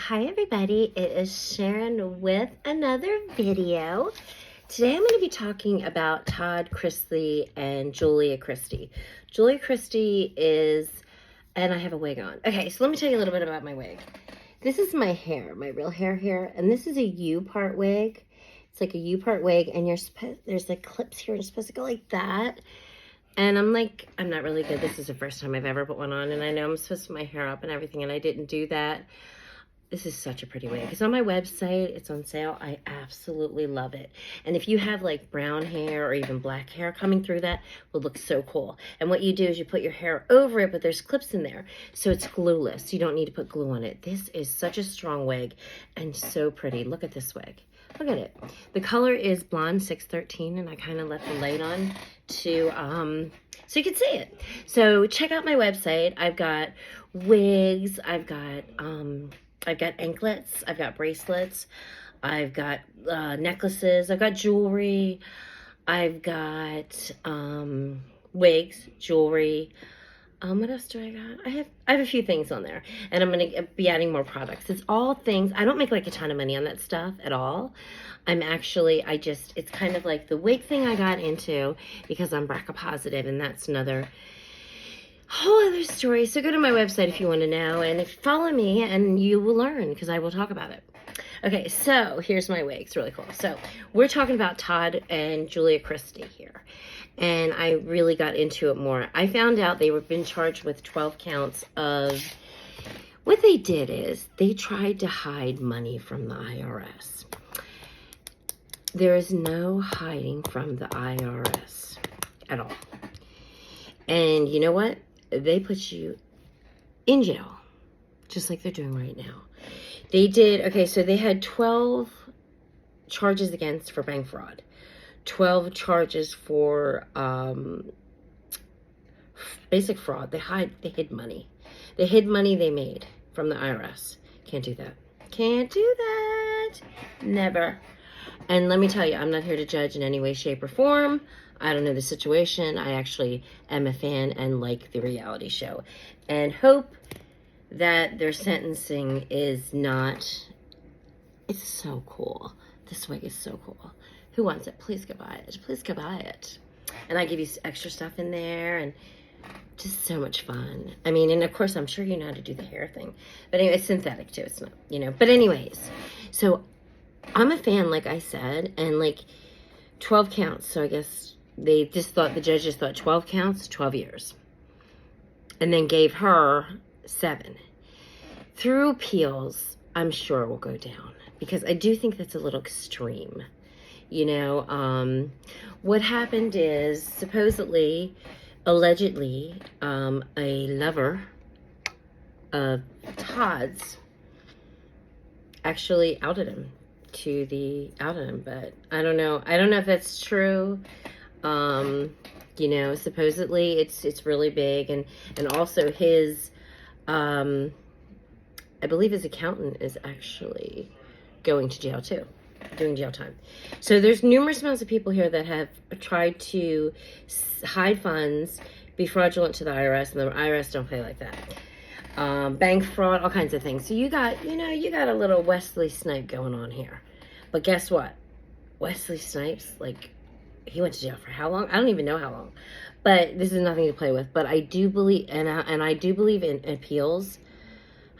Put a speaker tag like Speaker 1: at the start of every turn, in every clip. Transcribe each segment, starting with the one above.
Speaker 1: Hi everybody, it is Sharon with another video. Today I'm going to be talking about Todd Chrisley and Julia Chrisley. Julia Chrisley is, and I have a wig on. Okay, so let me tell you a little bit about my wig. This is my hair, my real hair here, and this is a U-part wig. It's like a U-part wig, and there's like clips here, and it's supposed to go like that. And I'm not really good. This is the first time I've ever put one on, and I know I'm supposed to put my hair up and everything, and I didn't do that. This is such a pretty wig. It's on my website. It's on sale. I absolutely love it. And if you have like brown hair or even black hair coming through, that will look so cool. And what you do is you put your hair over it, but there's clips in there. So it's glueless. You don't need to put glue on it. This is such a strong wig and so pretty. Look at this wig. Look at it. The color is Blonde 613, and I kind of left the light on to so you can see it. So check out my website. I've got wigs. I've got anklets, I've got bracelets, I've got necklaces, I've got jewelry, I've got wigs, jewelry. What else do I got? I have a few things on there, and I'm going to be adding more products. It's all things, I don't make like a ton of money on that stuff at all. It's kind of like the wig thing I got into because I'm BRCA positive, and that's another whole other story. So go to my website if you want to know, and follow me and you will learn because I will talk about it. Okay, so here's my wig. It's really cool. So we're talking about Todd and Julia Chrisley here, and I really got into it more. I found out they were been charged with 12 counts of, what they did is they tried to hide money from the IRS. There is no hiding from the IRS at all. And you know what? They put you in jail, just like they're doing right now. They did, okay, so they had 12 charges against for bank fraud, 12 charges for basic fraud. They hid money. They hid money they made from the IRS. Can't do that. Can't do that. Never. And let me tell you, I'm not here to judge in any way, shape, or form. I don't know the situation. I actually am a fan and like the reality show, and hope that their sentencing is not, it's so cool. This wig is so cool. Who wants it? Please go buy it. Please go buy it. And I give you extra stuff in there, and just so much fun. I mean, and of course, I'm sure you know how to do the hair thing. But anyway, it's synthetic too. It's not, you know. But anyways, so I'm a fan, like I said, and like 12 counts. So I guess they just thought, the judge just thought 12 counts, 12 years. And then gave her 7. Through appeals, I'm sure it will go down, because I do think that's a little extreme. You know, what happened is, supposedly, allegedly, a lover of Todd's actually outed him, but I don't know if that's true. You know, supposedly it's really big, and also his I believe his accountant is actually going to jail too, doing jail time. So there's numerous amounts of people here that have tried to hide funds, be fraudulent to the IRS, and the IRS don't pay like that. Bank fraud, all kinds of things. So you got a little Wesley Snipes going on here. But guess what? Wesley Snipes, like, he went to jail for how long? I don't even know how long. But this is nothing to play with. But I do believe, and I do believe in appeals.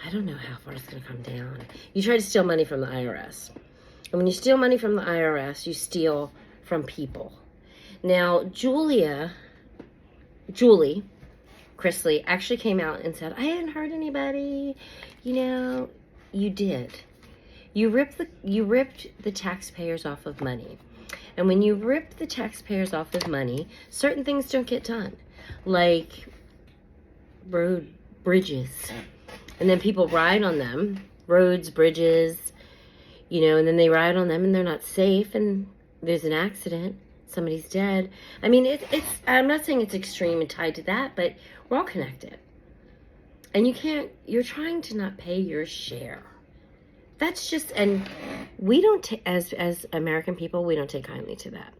Speaker 1: I don't know how far it's going to come down. You try to steal money from the IRS. And when you steal money from the IRS, you steal from people. Now, Julie Chrisley actually came out and said, I didn't hurt anybody. You know, you did. You ripped the taxpayers off of money. And when you rip the taxpayers off of money, certain things don't get done. Like bridges. And then people ride on them. Roads, bridges, you know, and then they ride on them and they're not safe, and there's an accident. Somebody's dead. I mean, I'm not saying it's extreme and tied to that, but we're all connected. And you're trying to not pay your share. That's just, and we don't take, as American people, we don't take kindly to that.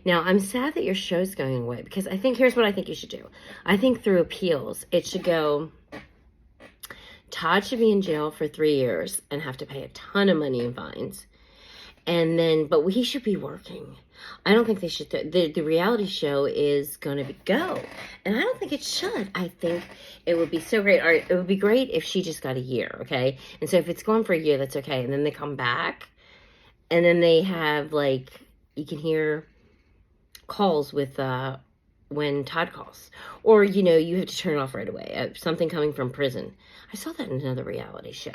Speaker 1: Now, I'm sad that your show's going away, because here's what I think you should do. I think through appeals, it should go Todd should be in jail for 3 years and have to pay a ton of money in fines. And then, but he should be working. I don't think they should. The reality show is going to go. And I don't think it should. I think it would be so great. Or it would be great if she just got a year, okay? And so if it's going for a year, that's okay. And then they come back. And then they have, like, you can hear calls with, when Todd calls. Or, you know, you have to turn it off right away. Something coming from prison. I saw that in another reality show.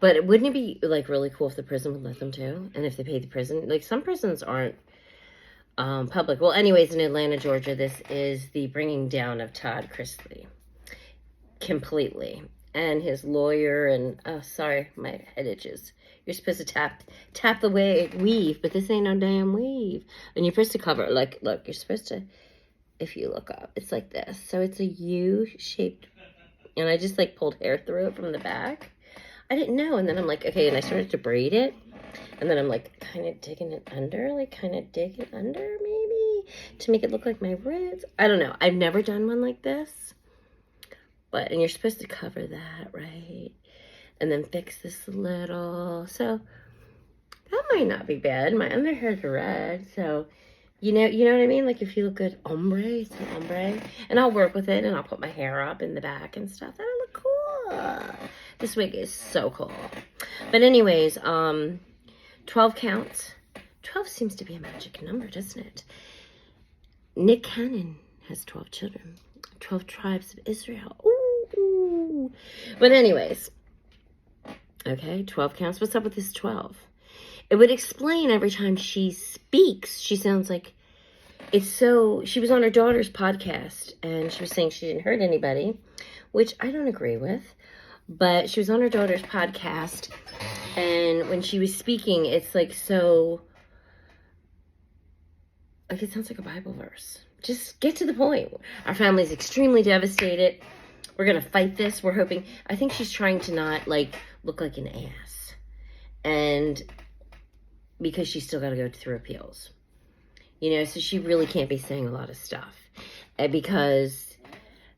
Speaker 1: But wouldn't it be, like, really cool if the prison would let them, too? And if they paid the prison? Like, some prisons aren't public. Well, anyways, in Atlanta, Georgia, this is the bringing down of Todd Chrisley. Completely. And his lawyer and... Oh, sorry, my head itches. You're supposed to tap the weave, but this ain't no damn weave. And you're supposed to cover it. Like, look, you're supposed to... If you look up, it's like this. So it's a U-shaped... And I just, like, pulled hair through it from the back. I didn't know. And then I'm like, okay, and I started to braid it. And then I'm like, kind of digging it under, maybe, to make it look like my ribs. I don't know. I've never done one like this. But, and you're supposed to cover that, right? And then fix this a little. So, that might not be bad. My underhair's red, so, you know what I mean? Like, if you look good, ombre, some ombre. And I'll work with it, and I'll put my hair up in the back and stuff. That'll look cool. This wig is so cool. But anyways, 12 counts. 12 seems to be a magic number, doesn't it? Nick Cannon has 12 children. 12 tribes of Israel. Ooh. But anyways, okay, 12 counts. What's up with this 12? It would explain every time she speaks. She sounds like it's so... She was on her daughter's podcast, and she was saying she didn't hurt anybody, which I don't agree with. But she was on her daughter's podcast, and when she was speaking, it's like so, like it sounds like a Bible verse. Just get to the point. Our family's extremely devastated. We're going to fight this. We're hoping, I think she's trying to not, like, look like an ass. And because she's still got to go through appeals. You know, so she really can't be saying a lot of stuff. And because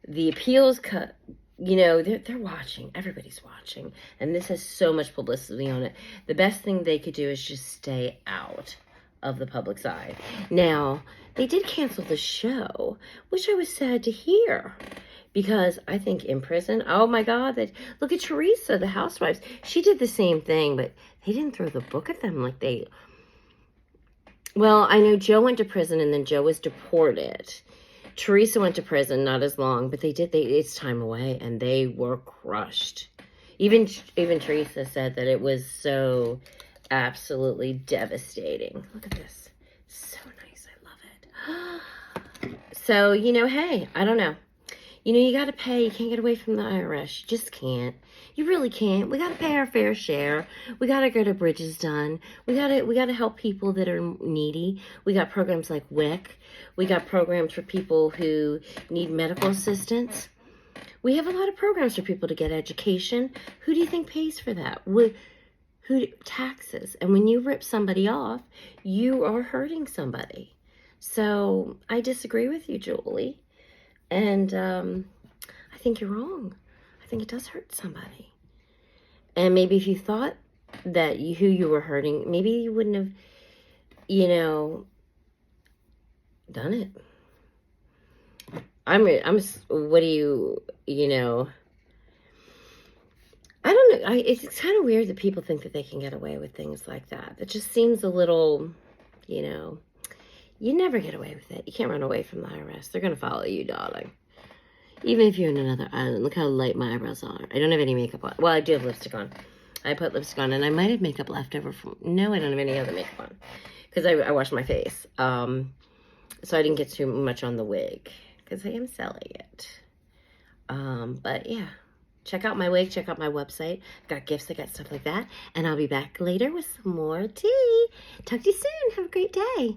Speaker 1: the appeals cut... You know, they're watching. Everybody's watching. And this has so much publicity on it. The best thing they could do is just stay out of the public's eye. Now, they did cancel the show, which I was sad to hear. Because I think in prison, oh my God, look at Teresa, the housewives. She did the same thing, but they didn't throw the book at them like they... Well, I know Joe went to prison and then Joe was deported. Teresa went to prison, not as long, but it's time away, and they were crushed. Even Teresa said that it was so absolutely devastating. Look at this. So nice. I love it. So, you know, hey, I don't know. You know, you got to pay. You can't get away from the IRS. You just can't. You really can't. We got to pay our fair share. We got to get our bridges done. We got to help people that are needy. We got programs like WIC. We got programs for people who need medical assistance. We have a lot of programs for people to get education. Who do you think pays for that? Who taxes? And when you rip somebody off, you are hurting somebody. So I disagree with you, Julie. And I think you're wrong. I think it does hurt somebody. And maybe if you thought that who you were hurting, maybe you wouldn't have, you know, done it. What do you know, I don't know. It's kind of weird that people think that they can get away with things like that. It just seems a little, you know, you never get away with it. You can't run away from the IRS. They're going to follow you, darling. Even if you're in another island. Look how light my eyebrows are. I don't have any makeup on. Well, I do have lipstick on. I put lipstick on, and I might have makeup left over from... No, I don't have any other makeup on. Because I washed my face. So I didn't get too much on the wig. Because I am selling it. But, yeah. Check out my wig. Check out my website. I've got gifts. I got stuff like that. And I'll be back later with some more tea. Talk to you soon. Have a great day.